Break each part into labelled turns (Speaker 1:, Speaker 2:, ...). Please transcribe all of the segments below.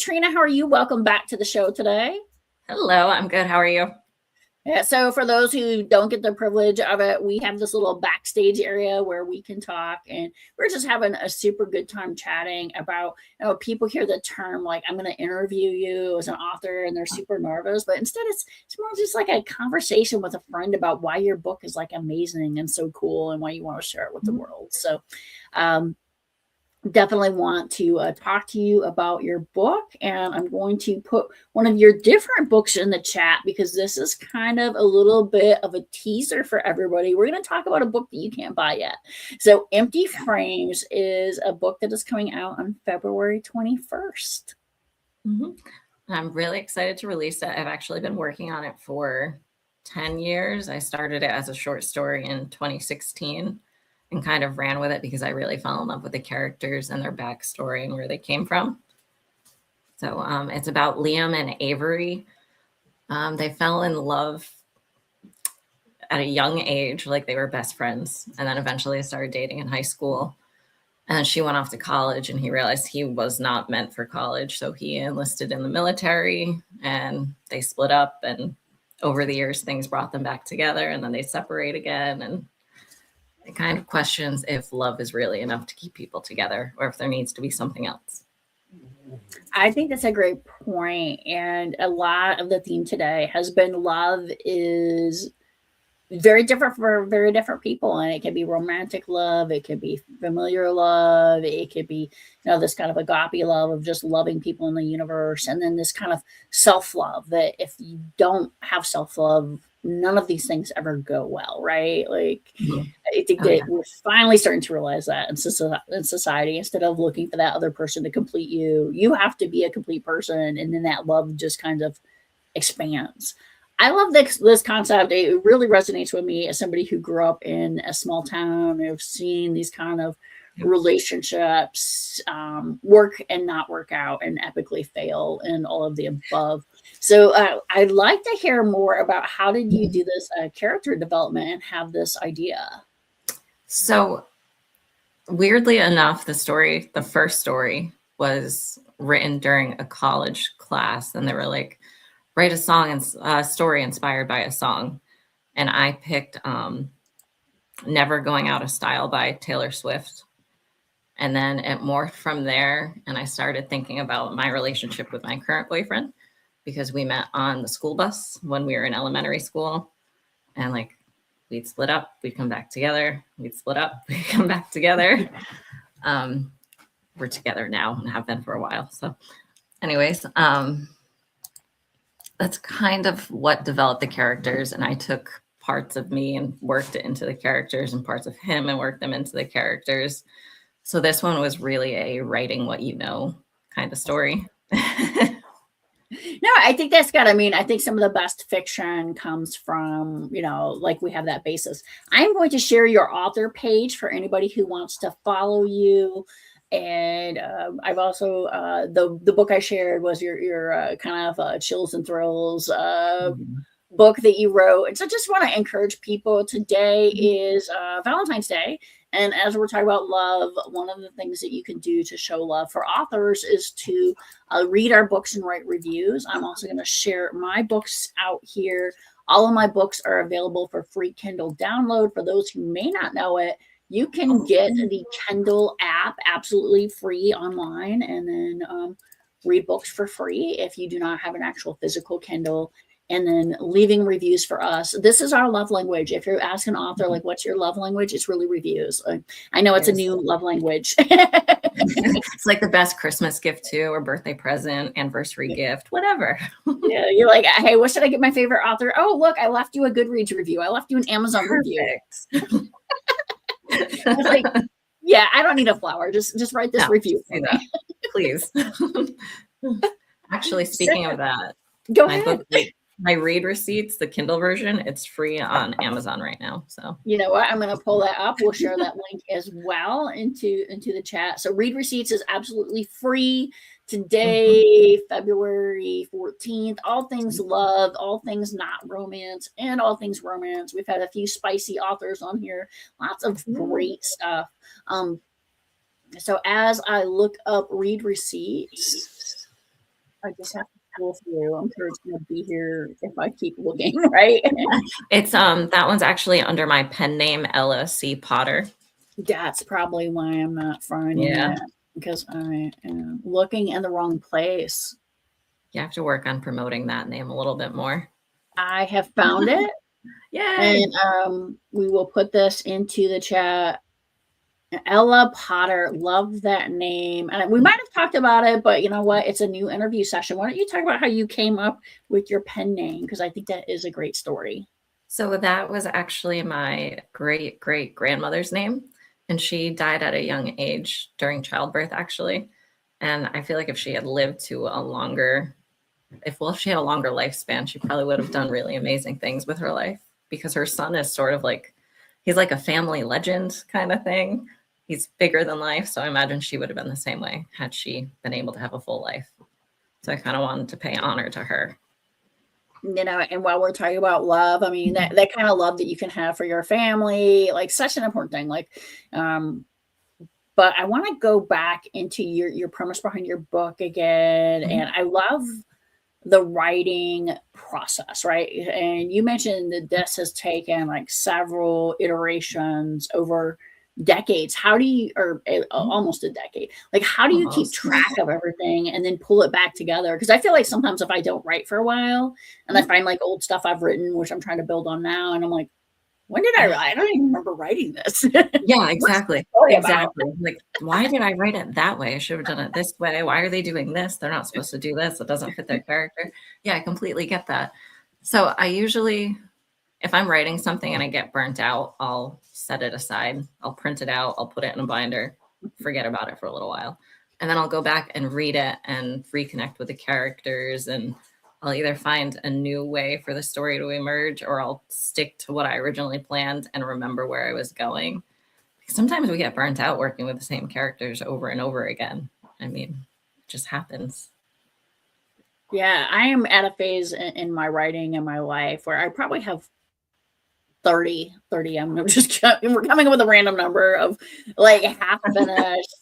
Speaker 1: Katrina. How are you? Welcome back to the show today.
Speaker 2: Hello, I'm good. How are you?
Speaker 1: Yeah, so for those who don't get the privilege of it, we have this little backstage area where we can talk, and we're just having a super good time chatting about, people hear the term like, I'm going to interview you as an author, and they're super nervous, but instead it's more just like a conversation with a friend about why your book is like amazing and so cool and why you want to share it with the world. So, um, definitely want to talk to you about your book, and I'm going to put one of your different books in the chat because this is kind of a little bit of a teaser for everybody. We're going to talk about a book that you can't buy yet. So Empty Frames is a book that is coming out on February 21st.
Speaker 2: I'm really excited to release it. I've actually been working on it for 10 years. I started it as a short story in 2016 and kind of ran with it because I really fell in love with the characters and their backstory and where they came from. So it's about Liam and Avery. They fell in love at a young age, like they were best friends. And then eventually they started dating in high school. And she went off to college, and he realized he was not meant for college. So he enlisted in the military, and they split up. And over the years, things brought them back together, and then they separate again. And it kind of questions if love is really enough to keep people together, or if there needs to be something else.
Speaker 1: I think that's a great point. And a lot of the theme today has been love is very different for very different people, and it can be romantic love, it could be familiar love, it could be this kind of agape love of just loving people in the universe, and then this kind of self-love that if you don't have self-love, none of these things ever go well, right? Like I think that we're finally starting to realize that in society, instead of looking for that other person to complete you, you have to be a complete person, and then that love just kind of expands. I love this concept. It really resonates with me as somebody who grew up in a small town. I've seen these kind of relationships work and not work out and epically fail and all of the above. So I'd like to hear more about how did you do this character development and have this idea?
Speaker 2: So weirdly enough, the first story was written during a college class, and they were like, write a song and a story inspired by a song. And I picked Never Going Out of Style by Taylor Swift. And then it morphed from there. And I started thinking about my relationship with my current boyfriend, because we met on the school bus when we were in elementary school. And like, we'd split up, we'd come back together, we'd split up, we'd come back together. We're together now and have been for a while. So anyways, that's kind of what developed the characters. And I took parts of me and worked it into the characters, and parts of him and worked them into the characters. So this one was really a writing what you know kind of story.
Speaker 1: No, I think that's good. I mean, I think some of the best fiction comes from, like we have that basis. I'm going to share your author page for anybody who wants to follow you. And I've also the book I shared was your kind of chills and thrills book that you wrote. And so just want to encourage people. Today is Valentine's Day, and as we're talking about love, one of the things that you can do to show love for authors is to read our books and write reviews. I'm also going to share my books out here. All of my books are available for free Kindle download. For those who may not know it, you can get the Kindle app absolutely free online, and then read books for free if you do not have an actual physical Kindle, and then leaving reviews for us. This is our love language. If you're asking an author, like, what's your love language? It's really reviews. I know it's a new love language.
Speaker 2: It's like the best Christmas gift too, or birthday present, anniversary gift, whatever.
Speaker 1: Yeah, you're like, hey, what should I get my favorite author? Oh, look, I left you a Goodreads review. I left you an Amazon review. I was like, yeah, I don't need a flower. Just write this review for me.
Speaker 2: Please. Actually, speaking of that,
Speaker 1: go ahead.
Speaker 2: My read receipts, the Kindle version, it's free on Amazon right now. So
Speaker 1: you know what? I'm going to pull that up. We'll share that link as well into the chat. So read receipts is absolutely free today, February 14th. All things love, all things not romance, and all things romance. We've had a few spicy authors on here. Lots of great stuff. So as I look up read receipts, I just have to scroll through. I'm sure it's going to be here if I keep looking, right?
Speaker 2: It's that one's actually under my pen name, Ella C. Potter.
Speaker 1: That's probably why I'm not finding
Speaker 2: Yeah.
Speaker 1: it, because I am looking in the wrong place.
Speaker 2: You have to work on promoting that name a little bit more.
Speaker 1: I have found it.
Speaker 2: Yay!
Speaker 1: And we will put this into the chat. Ella Potter, love that name. And we might have talked about it, but you know what? It's a new interview session. Why don't you talk about how you came up with your pen name? Because I think that is a great story.
Speaker 2: So that was actually my great great grandmother's name. And she died at a young age during childbirth, actually. And I feel like if she had lived to a longer, if she had a longer lifespan, she probably would have done really amazing things with her life, because her son is sort of like, he's like a family legend kind of thing. He's bigger than life. So I imagine she would have been the same way had she been able to have a full life. So I kind of wanted to pay honor to her.
Speaker 1: You know, and while we're talking about love, I mean, that kind of love that you can have for your family, like such an important thing. Like, but I want to go back into your premise behind your book again.
Speaker 2: Mhm.
Speaker 1: And I love the writing process, right? And you mentioned that this has taken like several iterations over decades. How do you, or almost a decade, like how do you keep track of everything and then pull it back together? Because I feel like sometimes if I don't write for a while and I find like old stuff I've written, which I'm trying to build on now, and I'm like, when did I write? I don't even remember writing this.
Speaker 2: Yeah, exactly. Exactly. Like, why did I write it that way? I should have done it this way. Why are they doing this? They're not supposed to do this. It doesn't fit their character. Yeah, I completely get that. So I usually, if I'm writing something and I get burnt out, I'll set it aside. I'll print it out. I'll put it in a binder, forget about it for a little while. And then I'll go back and read it and reconnect with the characters, and I'll either find a new way for the story to emerge, or I'll stick to what I originally planned and remember where I was going. Sometimes we get burnt out working with the same characters over and over again. I mean, it just happens.
Speaker 1: Yeah, I am at a phase in my writing and my life where I probably have 30. I'm just, we're coming up with a random number of like half finished,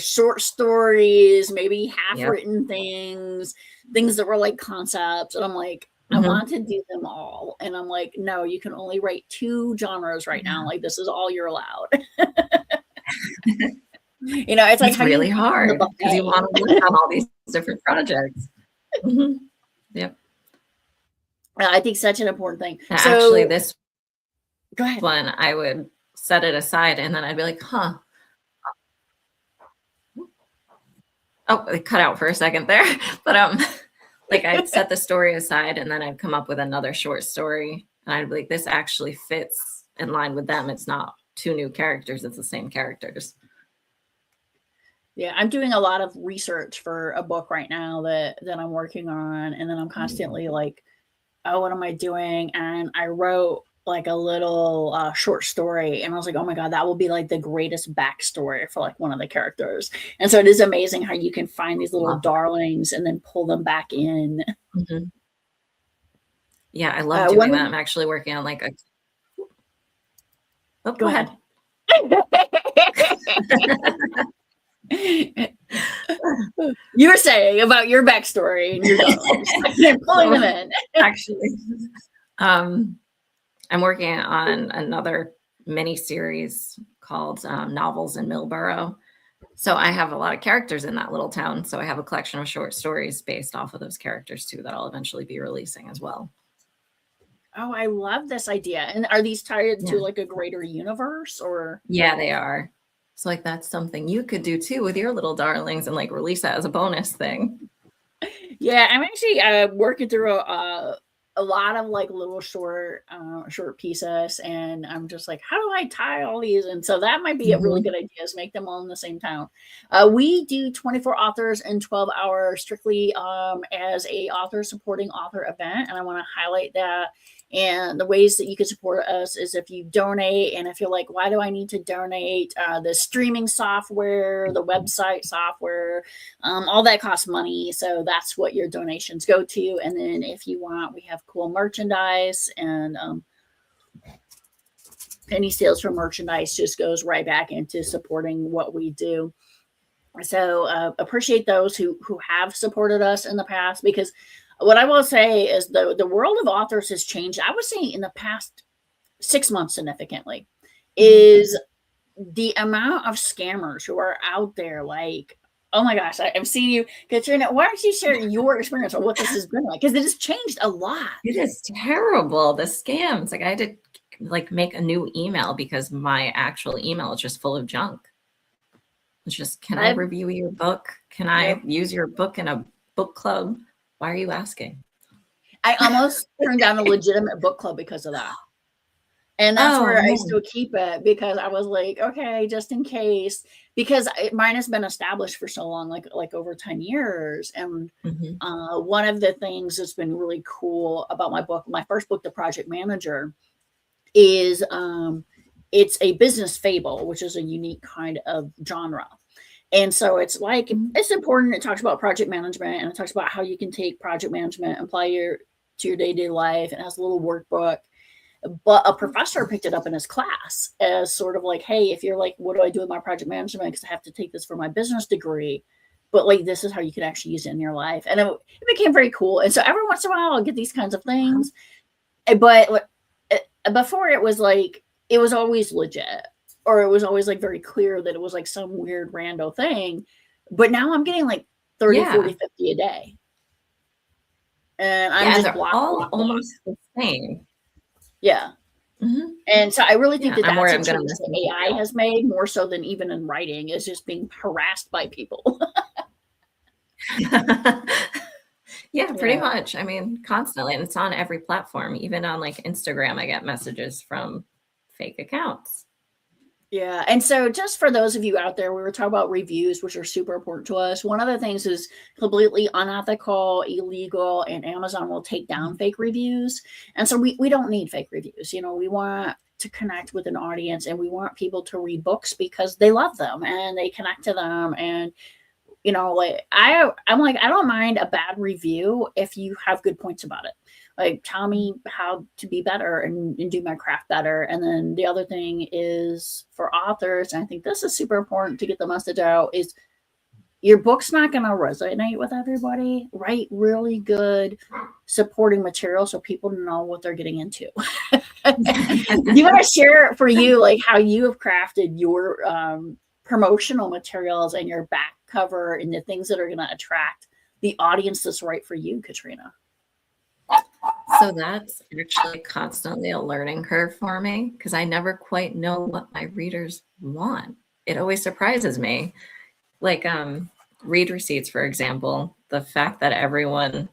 Speaker 1: short stories, maybe half written things that were like concepts. And I'm like, I want to do them all. And I'm like, no, you can only write 2 genres right now. Like, this is all you're allowed. It's like
Speaker 2: really hard because you want to work on all these different projects. Yep.
Speaker 1: I think such an important thing.
Speaker 2: Now, actually, this
Speaker 1: go ahead.
Speaker 2: One, I would set it aside and then I'd be like, huh. Oh, it cut out for a second there. But like I'd set the story aside and then I'd come up with another short story. And I'd be like, this actually fits in line with them. It's not 2 new characters. It's the same characters.
Speaker 1: Yeah, I'm doing a lot of research for a book right now that I'm working on. And then I'm constantly like, oh, what am I doing? And I wrote like a little short story, and I was like, oh my God, that will be like the greatest backstory for like one of the characters. And so it is amazing how you can find these little darlings and then pull them back in.
Speaker 2: Yeah, I love doing that. I'm actually working on like a... Oh, go ahead.
Speaker 1: You were saying about your backstory and you're pulling them in.
Speaker 2: Actually, I'm working on another mini series called Novels in Millborough. So I have a lot of characters in that little town. So I have a collection of short stories based off of those characters too that I'll eventually be releasing as well.
Speaker 1: Oh, I love this idea. And are these tied to like a greater universe, or?
Speaker 2: Yeah, they are. So like that's something you could do too with your little darlings and like release that as a bonus thing.
Speaker 1: Yeah, I'm actually working through a lot of like little short pieces, and I'm just like, how do I tie all these? And so that might be a really good idea, is make them all in the same town. We do 24 authors in 12 hours strictly as a author supporting author event, and I want to highlight that. And the ways that you can support us is if you donate. And if you're like, why do I need to donate? The streaming software, the website software, all that costs money. So that's what your donations go to. And then if you want, we have cool merchandise, and any sales from merchandise just goes right back into supporting what we do. So appreciate those who have supported us in the past, because what I will say is the world of authors has changed. I would say in the past 6 months significantly, is the amount of scammers who are out there. Like, oh my gosh, I've seen you, Katrina. Why don't you share your experience on what this has been like? Because it has changed a lot.
Speaker 2: It is terrible. The scams. Like I had to like make a new email because my actual email is just full of junk. It's just, can I review your book? Can I use your book in a book club? Why are you asking?
Speaker 1: I almost turned down a legitimate book club because of that. And that's where I still keep it, because I was like, okay, just in case, because mine has been established for so long, like over 10 years. And one of the things that's been really cool about my book, my first book, The Project Manager, is it's a business fable, which is a unique kind of genre. And so it's like, it's important. It talks about project management, and it talks about how you can take project management and apply to your day-to-day life. It has a little workbook. But a professor picked it up in his class as sort of like, hey, if you're like, what do I do with my project management? Because I have to take this for my business degree. But like, this is how you can actually use it in your life. And it became very cool. And so every once in a while, I'll get these kinds of things. But before, it was like, it was always legit, or it was always like very clear that it was like some weird rando thing. But now I'm getting like 30, 40, 50 a day. And I'm just
Speaker 2: all almost the same.
Speaker 1: Yeah. And so I really think that that's a change that AI has made, more so than even in writing, is just being harassed by people.
Speaker 2: Yeah, pretty much. I mean, constantly. And it's on every platform. Even on like Instagram, I get messages from fake accounts.
Speaker 1: Yeah. And so just for those of you out there, we were talking about reviews, which are super important to us. One of the things is completely unethical, illegal, and Amazon will take down fake reviews. And so we don't need fake reviews. You know, we want to connect with an audience, and we want people to read books because they love them and they connect to them. And, you know, like I'm like, I don't mind a bad review if you have good points about it. Like, tell me how to be better and do my craft better. And then the other thing is for authors, and I think this is super important to get the message out, is your book's not going to resonate with everybody. Write really good supporting material so people know what they're getting into. You want to share for you, like, how you have crafted your promotional materials and your back cover and the things that are going to attract the audience that's right for you, Katrina?
Speaker 2: So that's actually constantly a learning curve for me, because I never quite know what my readers want. It always surprises me. Like read receipts, for example, the fact that everyone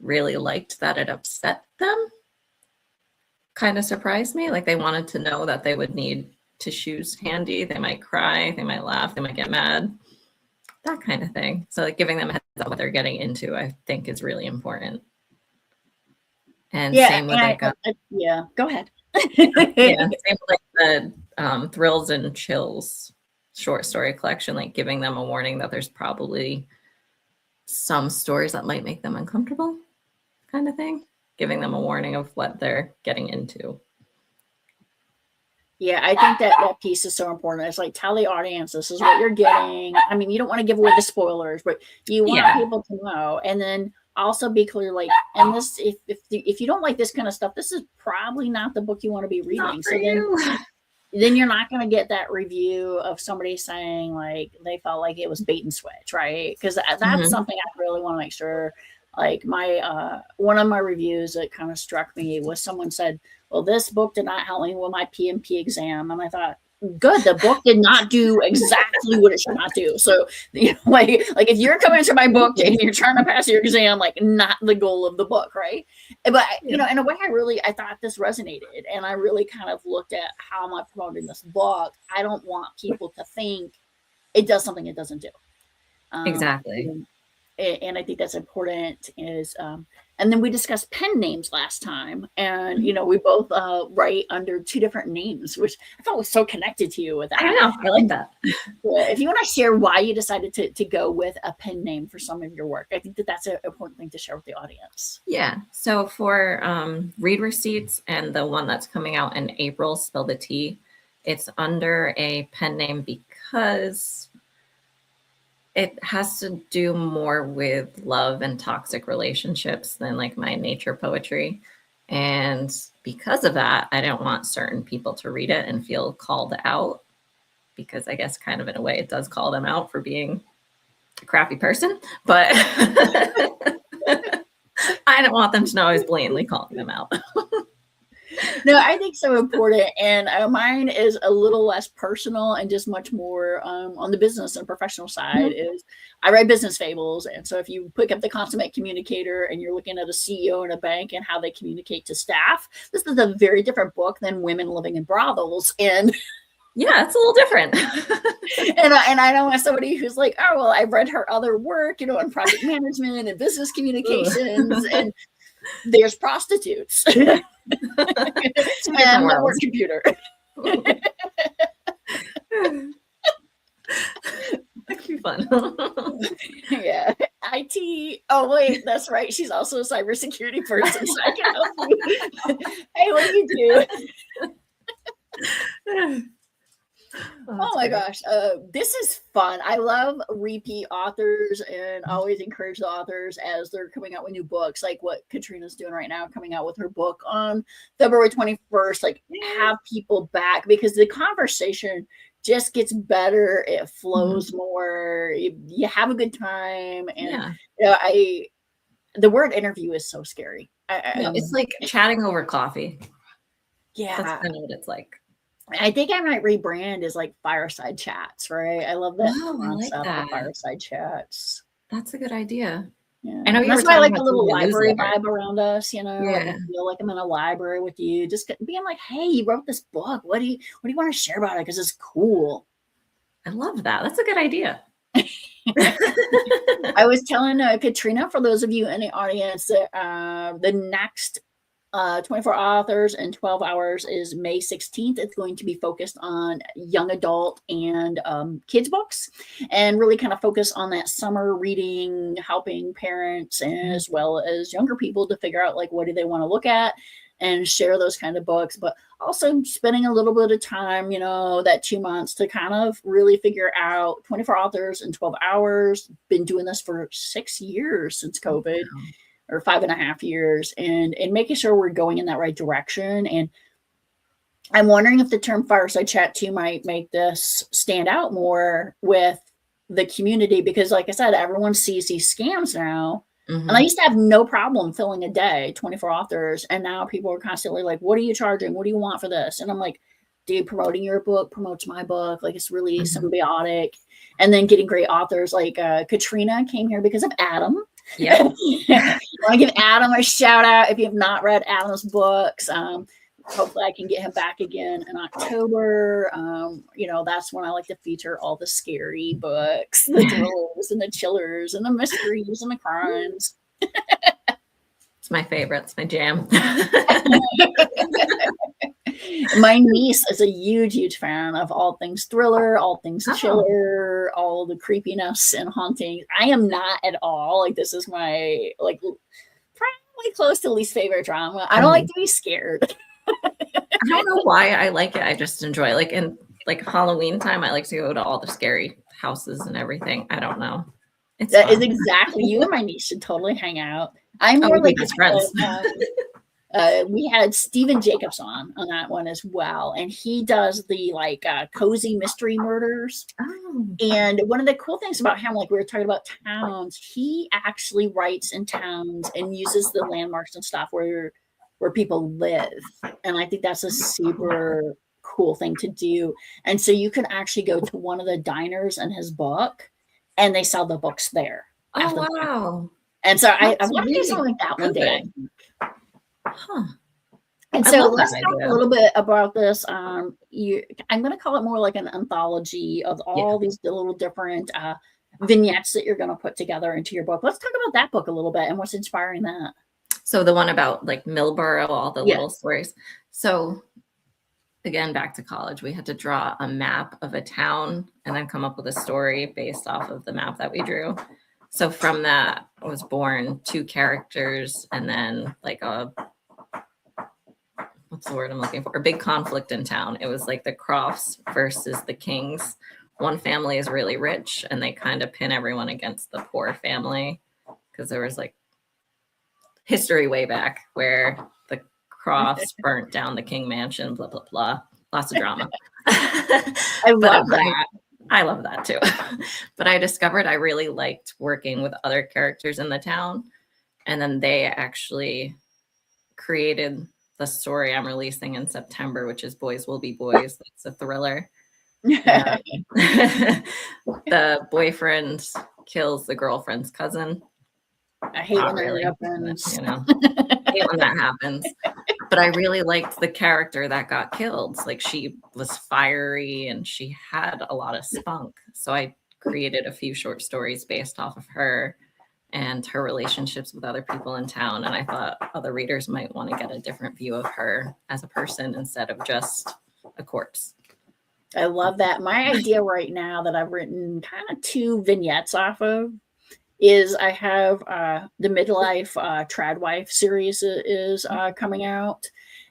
Speaker 2: really liked that it upset them kind of surprised me. Like, they wanted to know that they would need tissues handy. They might cry, they might laugh, they might get mad, that kind of thing. So like, giving them a heads up what they're getting into, I think, is really important. And same with
Speaker 1: go ahead.
Speaker 2: Same with like the Thrills and Chills short story collection, like giving them a warning that there's probably some stories that might make them uncomfortable, kind of thing. Giving them a warning of what they're getting into.
Speaker 1: Yeah, I think that piece is so important. It's like, tell the audience this is what you're getting. I mean, you don't want to give away the spoilers, but you want people to know. And then also be clear, like, and this, if you don't like this kind of stuff, this is probably not the book you want to be reading. So then you're not going to get that review of somebody saying like they felt like it was bait and switch, right? Because that's something I really want to make sure. Like, my one of my reviews that kind of struck me was someone said, well, this book did not help me with my PMP exam. And I thought, good, the book did not do exactly what it should not do. So, you know, like if you're coming to my book and you're trying to pass your exam, like, not the goal of the book, right? But, you know, in a way, I thought this resonated. And I really kind of looked at how am I promoting this book. I don't want people to think it does something it doesn't do.
Speaker 2: Exactly.
Speaker 1: And I think that's important. Is and then we discussed pen names last time, and you know, we both write under two different names, which I thought was so connected to you with that.
Speaker 2: I know, I like that.
Speaker 1: If you want to share why you decided to go with a pen name for some of your work, I think that's an important thing to share with the audience.
Speaker 2: Yeah. So for Read Receipts and the one that's coming out in April, Spill the Tea, it's under a pen name because It has to do more with love and toxic relationships than like my nature poetry. And because of that, I don't want certain people to read it and feel called out, because I guess kind of in a way it does call them out for being a crappy person. But I don't want them to know I was blatantly calling them out.
Speaker 1: No, I think so important. And mine is a little less personal and just much more on the business and professional side. Is I write business fables. And so if you pick up The Consummate Communicator and you're looking at a CEO in a bank and how they communicate to staff, this is a very different book than Women Living in Brothels. And
Speaker 2: yeah, it's a little different.
Speaker 1: and I don't want somebody who's like, oh, well, I've read her other work, in project management and business communications, and there's prostitutes. And the work computer.
Speaker 2: That could be fun.
Speaker 1: Yeah. IT. Oh, wait, that's right. She's also a cybersecurity person. So I can help you. Hey, what do you do? Oh my gosh. This is fun. I love repeat authors and always encourage the authors as they're coming out with new books, like what Katrina's doing right now, coming out with her book on February 21st. Like, have people back, because the conversation just gets better. It flows more. You have a good time. And the word interview is so scary.
Speaker 2: It's like chatting over coffee.
Speaker 1: Yeah.
Speaker 2: That's kind of what it's like.
Speaker 1: I think I might rebrand as like fireside chats, right? I love that concept
Speaker 2: of
Speaker 1: fireside chats.
Speaker 2: That's a good idea.
Speaker 1: Yeah.
Speaker 2: I know
Speaker 1: that's why I like a little library vibe around us, like I feel like I'm in a library with you, just being like, hey, you wrote this book. What do you want to share about it? Because it's cool.
Speaker 2: I love that. That's a good idea.
Speaker 1: I was telling Katrina, for those of you in the audience, that the next 24 authors and 12 hours is May 16th. It's going to be focused on young adult and kids books, and really kind of focus on that summer reading, helping parents as well as younger people to figure out like what do they want to look at and share those kind of books, but also spending a little bit of time, that 2 months to kind of really figure out 24 authors and 12 hours. Been doing this for 6 years since COVID. Or 5.5 years, and making sure we're going in that right direction. And I'm wondering if the term fireside chat too might make this stand out more with the community, because like I said, everyone sees these scams now. And I used to have no problem filling a day, 24 authors. And now people are constantly like, what are you charging? What do you want for this? And I'm like, dude, promoting your book promotes my book. Like, it's really symbiotic. And then getting great authors like Katrina came here because of Adam. Yeah. I want to give Adam a shout out. If you have not read Adam's books, hopefully I can get him back again in October. That's when I like to feature all the scary books, the thrillers and the chillers and the mysteries and the crimes.
Speaker 2: It's my favorite. It's my jam.
Speaker 1: My niece is a huge fan of all things thriller, all things chiller, all the creepiness and haunting. I am not at all. Like, this is my probably close to least favorite drama. I don't like to be scared.
Speaker 2: I don't know why I like it. I just enjoy it. Like in Halloween time, I like to go to all the scary houses and everything. I don't know.
Speaker 1: That is exactly, you and my niece should totally hang out. I'm more like
Speaker 2: best friends.
Speaker 1: We had Stephen Jacobs on that one as well, and he does the cozy mystery murders. And one of the cool things about him, like we were talking about towns, he actually writes in towns and uses the landmarks and stuff where people live, and I think that's a super cool thing to do. And so you can actually go to one of the diners in his book, and they sell the books there.
Speaker 2: Oh wow!
Speaker 1: And so I want to do something like that one day. And so let's talk a little bit about this. I'm going to call it more like an anthology of all these little different vignettes that you're going to put together into your book. Let's talk about that book a little bit and what's inspiring that.
Speaker 2: So the one about like Millboro, all the little stories. So again, back to college, we had to draw a map of a town and then come up with a story based off of the map that we drew. So from that was born 2 characters, and then like what's the word I'm looking for? A big conflict in town. It was like the Crofts versus the Kings, one family is really rich and they kind of pin everyone against the poor family because there was like history way back where the Crofts burnt down the King Mansion, blah, blah, blah. Lots of drama.
Speaker 1: I love that.
Speaker 2: I love that too. But I discovered I really liked working with other characters in the town. And then they actually created the story I'm releasing in September, which is Boys Will Be Boys. It's a thriller. The boyfriend kills the girlfriend's cousin.
Speaker 1: I hate when that happens.
Speaker 2: You know, I hate when that happens. But I really liked the character that got killed. Like, she was fiery and she had a lot of spunk. So I created a few short stories based off of her and her relationships with other people in town. And I thought other readers might want to get a different view of her as a person instead of just a corpse.
Speaker 1: I love that. My idea right now that I've written kind of 2 vignettes off of is I have the Midlife Trad Wife series is coming out.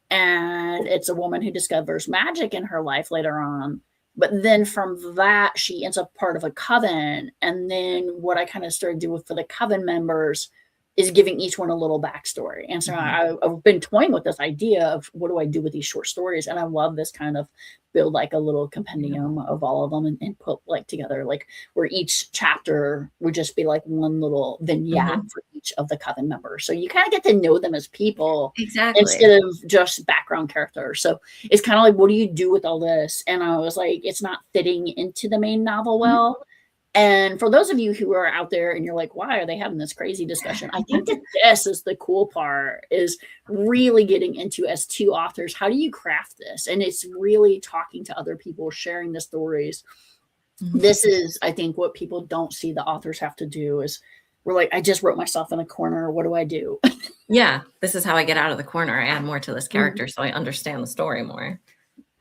Speaker 1: And it's a woman who discovers magic in her life later on. But then from that, she ends up part of a coven. And then what I kind of started doing for the coven members is giving each one a little backstory. And so I've been toying with this idea of what do I do with these short stories? And I love this kind of build like a little compendium of all of them and put like together, like where each chapter would just be like one little vignette for each of the coven members. So you kind of get to know them as people instead of just background characters. So it's kind of like, what do you do with all this? And I was like, it's not fitting into the main novel well. And for those of you who are out there and you're like, why are they having this crazy discussion? I think that this is the cool part, is really getting into, as 2 authors, how do you craft this? And it's really talking to other people, sharing the stories. This is, I think, what people don't see the authors have to do is we're like, I just wrote myself in a corner. What do I do?
Speaker 2: Yeah, this is how I get out of the corner. I add more to this character so I understand the story more.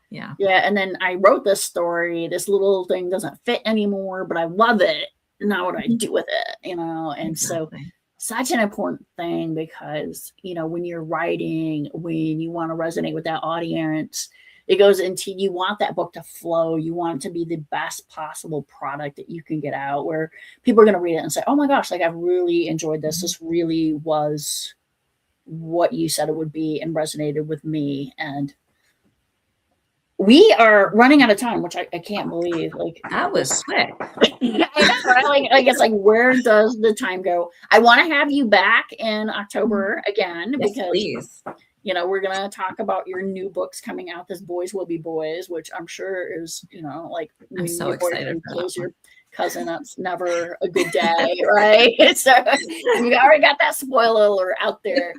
Speaker 2: Yeah.
Speaker 1: And then I wrote this story. This little thing doesn't fit anymore, but I love it. Now what do I do with it? You know, and so such an important thing because, you know, when you're writing, when you want to resonate with that audience, it goes into, you want that book to flow. You want it to be the best possible product that you can get out where people are going to read it and say, oh my gosh, like I've really enjoyed this. This really was what you said it would be and resonated with me. And we are running out of time, which I can't believe. Like,
Speaker 2: that was quick.
Speaker 1: I guess, like, where does the time go? I want to have you back in October again because,
Speaker 2: please.
Speaker 1: You know, we're gonna talk about your new books coming out. This Boys Will Be Boys, which I'm sure is, you know, like
Speaker 2: I'm so excited for
Speaker 1: kills your cousin. That's never a good day, right? So you already got that spoiler alert out there.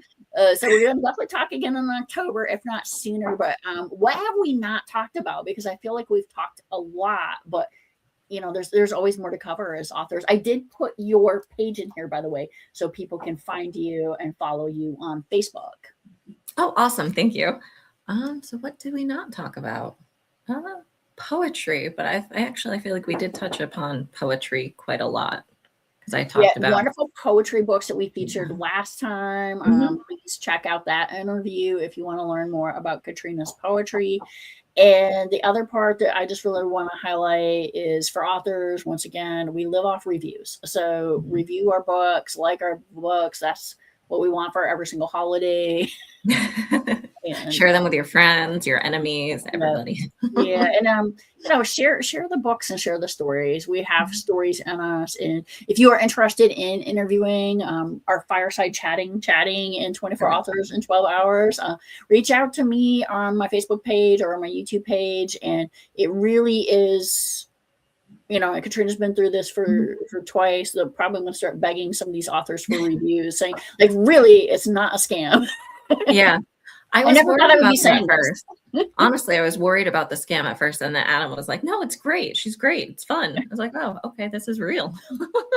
Speaker 1: So we're going to definitely talk again in October, if not sooner. But what have we not talked about? Because I feel like we've talked a lot, but you know, there's always more to cover as authors. I did put your page in here, by the way, so people can find you and follow you on Facebook.
Speaker 2: Oh, awesome! Thank you. So what did we not talk about? Poetry, but I actually feel like we did touch upon poetry quite a lot. I talked about
Speaker 1: wonderful poetry books that we featured last time. Please check out that interview if you want to learn more about Katrina's poetry. And the other part that I just really want to highlight is for authors, once again, we live off reviews. So review our books, like our books. That's what we want for every single holiday.
Speaker 2: And share them with your friends, your enemies, everybody.
Speaker 1: And you know, share the books and share the stories. We have stories in us, and if you are interested in interviewing our fireside chatting in 24 authors in 12 hours, reach out to me on my Facebook page or on my YouTube page. And it really is, you know, Katrina's been through this for twice. They're probably going to start begging some of these authors for reviews, saying like, really, it's not a scam.
Speaker 2: Yeah. I was
Speaker 1: never thought I would be
Speaker 2: saying
Speaker 1: saying
Speaker 2: first. Honestly, I was worried about the scam at first, and then Adam was like, "No, it's great. She's great. It's fun." I was like, "Oh, okay, this is real."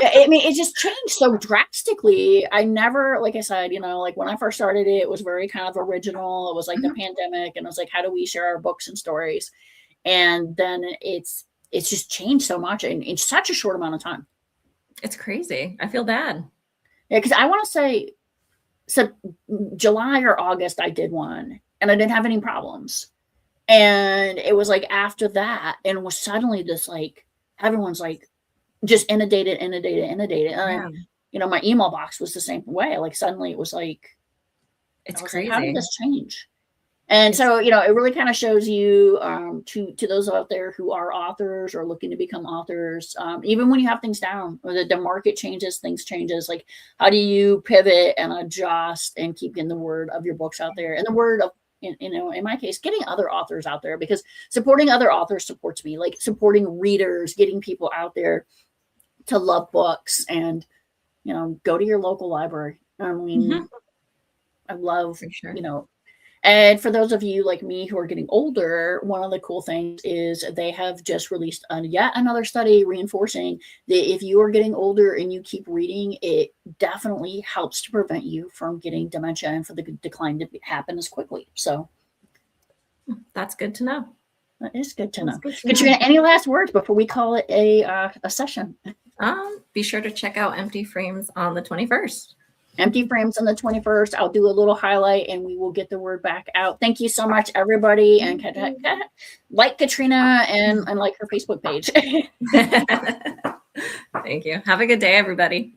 Speaker 1: I mean, it just changed so drastically. I never, like I said, you know, like when I first started it was very kind of original. It was like the pandemic, and it was like, how do we share our books and stories? And then it's just changed so much in such a short amount of time.
Speaker 2: It's crazy. I feel bad.
Speaker 1: Yeah, because I want to say, so July or August, I did one and I didn't have any problems. And it was like after that, and it was suddenly this like everyone's like just inundated. And
Speaker 2: Yeah.
Speaker 1: my email box was the same way. Like suddenly it was like,
Speaker 2: It's
Speaker 1: like,
Speaker 2: crazy.
Speaker 1: how did this change? And so, it really kind of shows you to those out there who are authors or looking to become authors, even when you have things down or the market changes, things changes. Like, how do you pivot and adjust and keep getting the word of your books out there and the word of, in my case, getting other authors out there, because supporting other authors supports me, like supporting readers, getting people out there to love books and, go to your local library. I mean, I love,
Speaker 2: For sure.
Speaker 1: and for those of you like me who are getting older, one of the cool things is they have just released yet another study reinforcing that if you are getting older and you keep reading, it definitely helps to prevent you from getting dementia and for the decline to happen as quickly. So
Speaker 2: that's good to know.
Speaker 1: That is good to know. Katrina, any last words before we call it a session?
Speaker 2: Be sure to check out Empty Frames on the 21st.
Speaker 1: Empty Frames on the 21st. I'll do a little highlight and we will get the word back out. Thank you so much, everybody. And like Katrina and like her Facebook page.
Speaker 2: Thank you. Have a good day, everybody.